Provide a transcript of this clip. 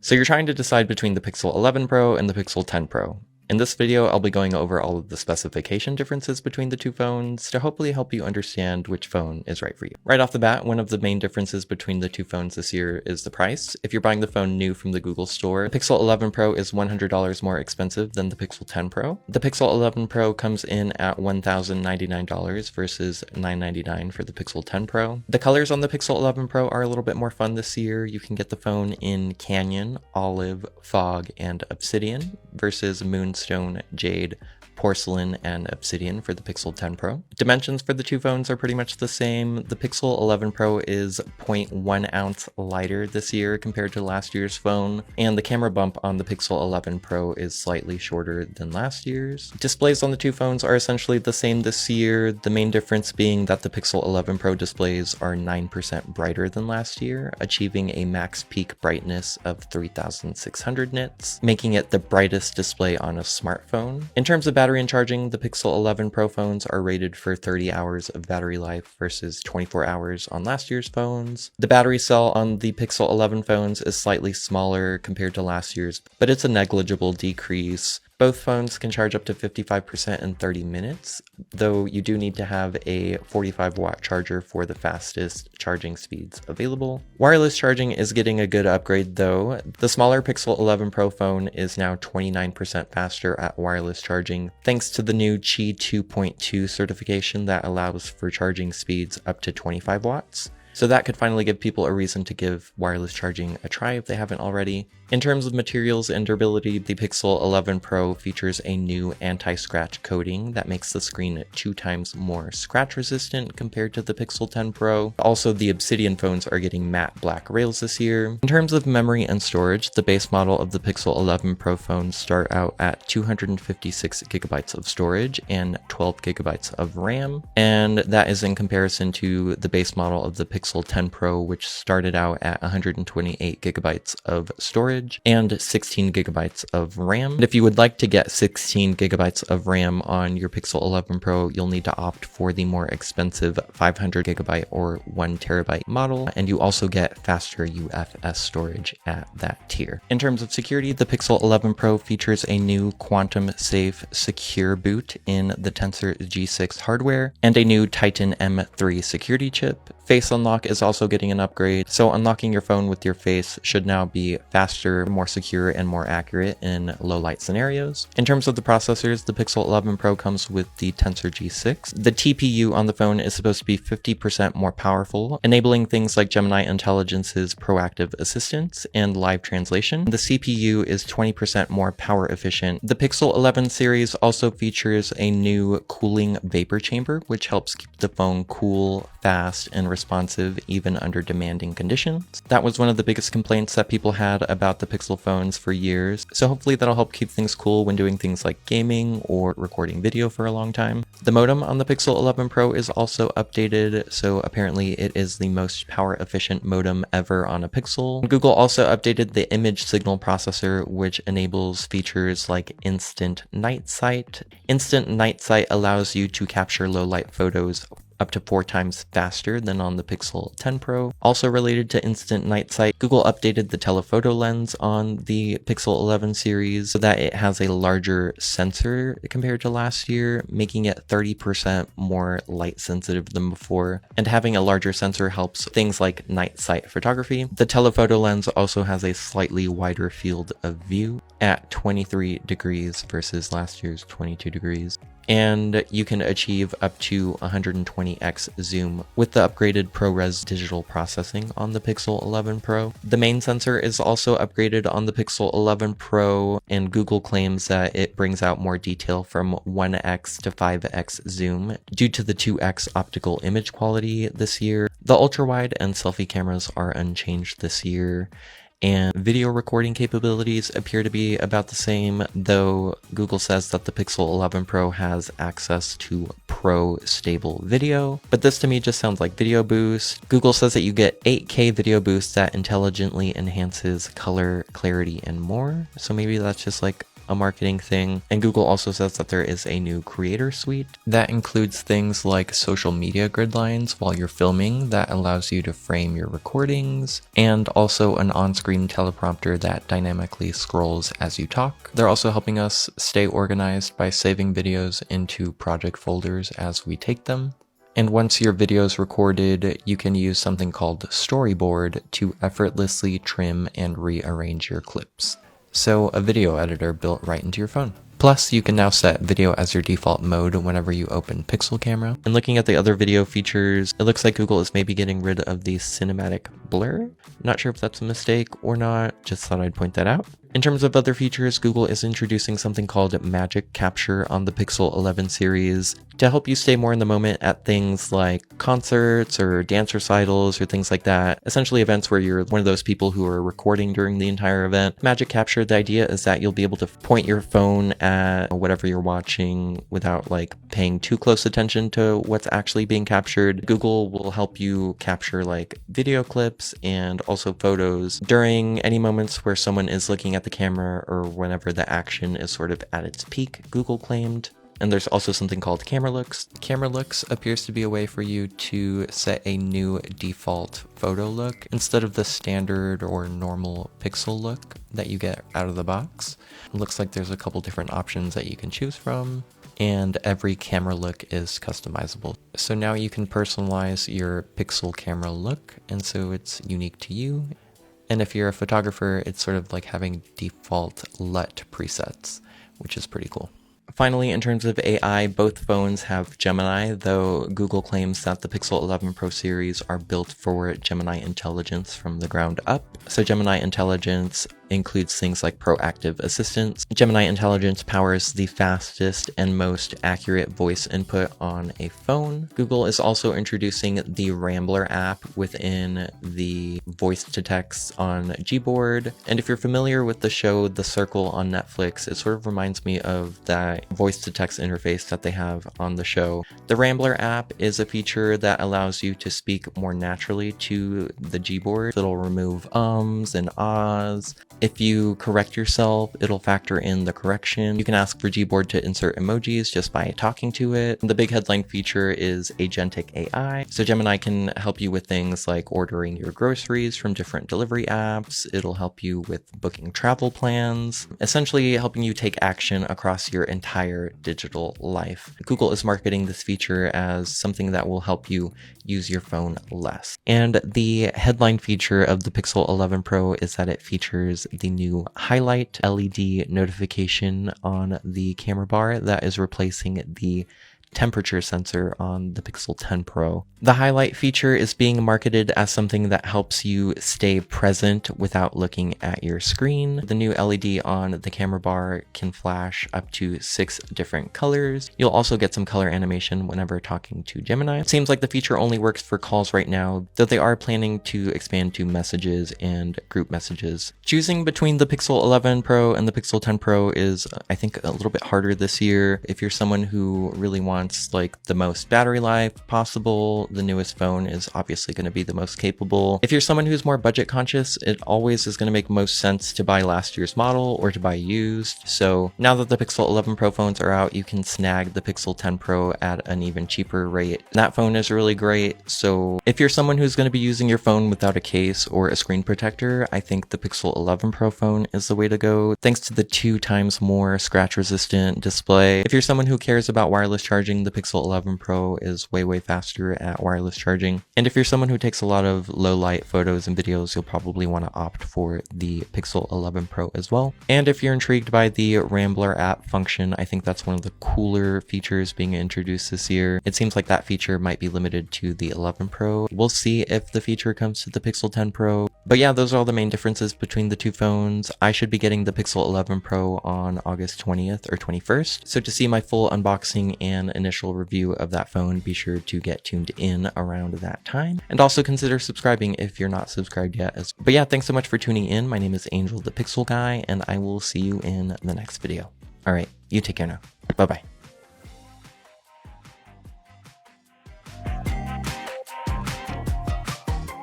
So you're trying to decide between the Pixel 11 Pro and the Pixel 10 Pro. In this video, I'll be going over all of the specification differences between the two phones to hopefully help you understand which phone is right for you. Right off the bat, one of the main differences between the two phones this year is the price. If you're buying the phone new from the Google store, the Pixel 11 Pro is $100 more expensive than the Pixel 10 Pro. The Pixel 11 Pro comes in at $1,099 versus $999 for the Pixel 10 Pro. The colors on the Pixel 11 Pro are a little bit more fun this year. You can get the phone in Canyon, Olive, Fog, and Obsidian versus Moonstone, Jade, Porcelain, and Obsidian for the Pixel 10 Pro. Dimensions for the two phones are pretty much the same. The Pixel 11 Pro is 0.1 ounce lighter this year compared to last year's phone, and the camera bump on the Pixel 11 Pro is slightly shorter than last year's. Displays on the two phones are essentially the same this year, the main difference being that the Pixel 11 Pro displays are 9% brighter than last year, achieving a max peak brightness of 3600 nits, making it the brightest display on a smartphone. In terms of battery and charging, the Pixel 11 Pro phones are rated for 30 hours of battery life versus 24 hours on last year's phones. The battery cell on the Pixel 11 phones is slightly smaller compared to last year's, but it's a negligible decrease. Both phones can charge up to 55% in 30 minutes, though you do need to have a 45-watt charger for the fastest charging speeds available. Wireless charging is getting a good upgrade though. The smaller Pixel 11 Pro phone is now 29% faster at wireless charging, thanks to the new Qi 2.2 certification that allows for charging speeds up to 25 watts. So that could finally give people a reason to give wireless charging a try if they haven't already. In terms of materials and durability, the Pixel 11 Pro features a new anti-scratch coating that makes the screen 2 times more scratch resistant compared to the Pixel 10 Pro. Also, the Obsidian phones are getting matte black rails this year. In terms of memory and storage, the base model of the Pixel 11 Pro phones start out at 256 gigabytes of storage and 12 gigabytes of RAM, and that is in comparison to the base model of the Pixel 10 Pro, which started out at 128 gigabytes of storage and 16 gigabytes of RAM. And if you would like to get 16 gigabytes of RAM on your Pixel 11 Pro, you'll need to opt for the more expensive 500 gigabyte or 1 terabyte model, and you also get faster UFS storage at that tier. In terms of security, the Pixel 11 Pro features a new quantum safe secure boot in the Tensor G6 hardware and a new Titan M3 security chip. Face unlock is also getting an upgrade, so unlocking your phone with your face should now be faster, more secure, and more accurate in low light scenarios. In terms of the processors, the Pixel 11 Pro comes with the Tensor G6. The TPU on the phone is supposed to be 50% more powerful, enabling things like Gemini Intelligence's proactive assistance and live translation. The CPU is 20% more power efficient. The Pixel 11 series also features a new cooling vapor chamber, which helps keep the phone cool, fast, and responsive even under demanding conditions. That was one of the biggest complaints that people had about the Pixel phones for years, so hopefully that'll help keep things cool when doing things like gaming or recording video for a long time. The modem on the Pixel 11 Pro is also updated, so apparently it is the most power efficient modem ever on a Pixel. Google also updated the image signal processor, which enables features like instant night sight. Instant night sight allows you to capture low light photos up to 4 times faster than on the Pixel 10 Pro. Also related to instant night sight, Google updated the telephoto lens on the Pixel 11 series so that it has a larger sensor compared to last year, making it 30% more light sensitive than before. And having a larger sensor helps things like night sight photography. The telephoto lens also has a slightly wider field of view at 23 degrees versus last year's 22 degrees. And you can achieve up to 120x zoom with the upgraded ProRes digital processing on the Pixel 11 Pro. The main sensor is also upgraded on the Pixel 11 Pro, and Google claims that it brings out more detail from 1x to 5x zoom due to the 2x optical image quality this year. The ultra-wide and selfie cameras are unchanged this year, and video recording capabilities appear to be about the same, though Google says that the Pixel 11 Pro has access to Pro Stable Video, but this to me just sounds like Video Boost. Google says that you get 8K Video Boost that intelligently enhances color, clarity, and more, so maybe that's just like a marketing thing. And Google also says that there is a new creator suite that includes things like social media grid lines while you're filming that allows you to frame your recordings, and also an on-screen teleprompter that dynamically scrolls as you talk. They're also helping us stay organized by saving videos into project folders as we take them. And once your video is recorded, you can use something called Storyboard to effortlessly trim and rearrange your clips. So a video editor built right into your phone. Plus, you can now set video as your default mode whenever you open Pixel Camera. And looking at the other video features, it looks like Google is maybe getting rid of the cinematic blur. Not sure if that's a mistake or not, just thought I'd point that out. In terms of other features, Google is introducing something called Magic Capture on the Pixel 11 series to help you stay more in the moment at things like concerts or dance recitals or things like that. Essentially events where you're one of those people who are recording during the entire event. Magic Capture, the idea is that you'll be able to point your phone at whatever you're watching without like paying too close attention to what's actually being captured. Google will help you capture like video clips and also photos during any moments where someone is looking at the camera or whenever the action is sort of at its peak, Google claimed. And there's also something called Camera Looks. Camera Looks appears to be a way for you to set a new default photo look instead of the standard or normal pixel look that you get out of the box. It looks like there's a couple different options that you can choose from, and every camera look is customizable. So now you can personalize your pixel camera look, and so it's unique to you. And if you're a photographer, it's sort of like having default LUT presets, which is pretty cool. Finally, in terms of AI, both phones have Gemini, though Google claims that the Pixel 11 Pro series are built for Gemini Intelligence from the ground up. So Gemini Intelligence includes things like proactive assistance. Gemini Intelligence powers the fastest and most accurate voice input on a phone. Google is also introducing the Rambler app within the voice to text on Gboard. And if you're familiar with the show The Circle on Netflix, it sort of reminds me of that voice to text interface that they have on the show. The Rambler app is a feature that allows you to speak more naturally to the Gboard. It'll remove ums and ahs. If you correct yourself, it'll factor in the correction. You can ask for Gboard to insert emojis just by talking to it. The big headline feature is Agentic AI. So Gemini can help you with things like ordering your groceries from different delivery apps. It'll help you with booking travel plans, essentially helping you take action across your entire digital life. Google is marketing this feature as something that will help you use your phone less. And the headline feature of the Pixel 11 Pro is that it features the new highlight LED notification on the camera bar that is replacing the temperature sensor on the Pixel 10 Pro. The highlight feature is being marketed as something that helps you stay present without looking at your screen. The new LED on the camera bar can flash up to 6 different colors. You'll also get some color animation whenever talking to Gemini. It seems like the feature only works for calls right now, though they are planning to expand to messages and group messages. Choosing between the Pixel 11 Pro and the Pixel 10 Pro is, I think, a little bit harder this year. If you're someone who really wants like the most battery life possible, the newest phone is obviously going to be the most capable. If you're someone who's more budget conscious, it always is going to make most sense to buy last year's model or to buy used. So now that the Pixel 11 Pro phones are out, you can snag the Pixel 10 Pro at an even cheaper rate. That phone is really great. So if you're someone who's going to be using your phone without a case or a screen protector, I think the Pixel 11 Pro phone is the way to go, thanks to the 2 times more scratch resistant display. If you're someone who cares about wireless charging, the Pixel 11 Pro is way faster at wireless charging. And if you're someone who takes a lot of low light photos and videos, you'll probably want to opt for the Pixel 11 Pro as well. And if you're intrigued by the Rambler app function, I think that's one of the cooler features being introduced this year. It seems like that feature might be limited to the 11 Pro. We'll see if the feature comes to the Pixel 10 Pro. But yeah, those are all the main differences between the two phones. I should be getting the Pixel 11 Pro on August 20th or 21st. So to see my full unboxing and initial review of that phone, be sure to get tuned in around that time. And also consider subscribing if you're not subscribed yet. But yeah, thanks so much for tuning in. My name is Angel the Pixel Guy, and I will see you in the next video. All right, you take care now. Bye-bye.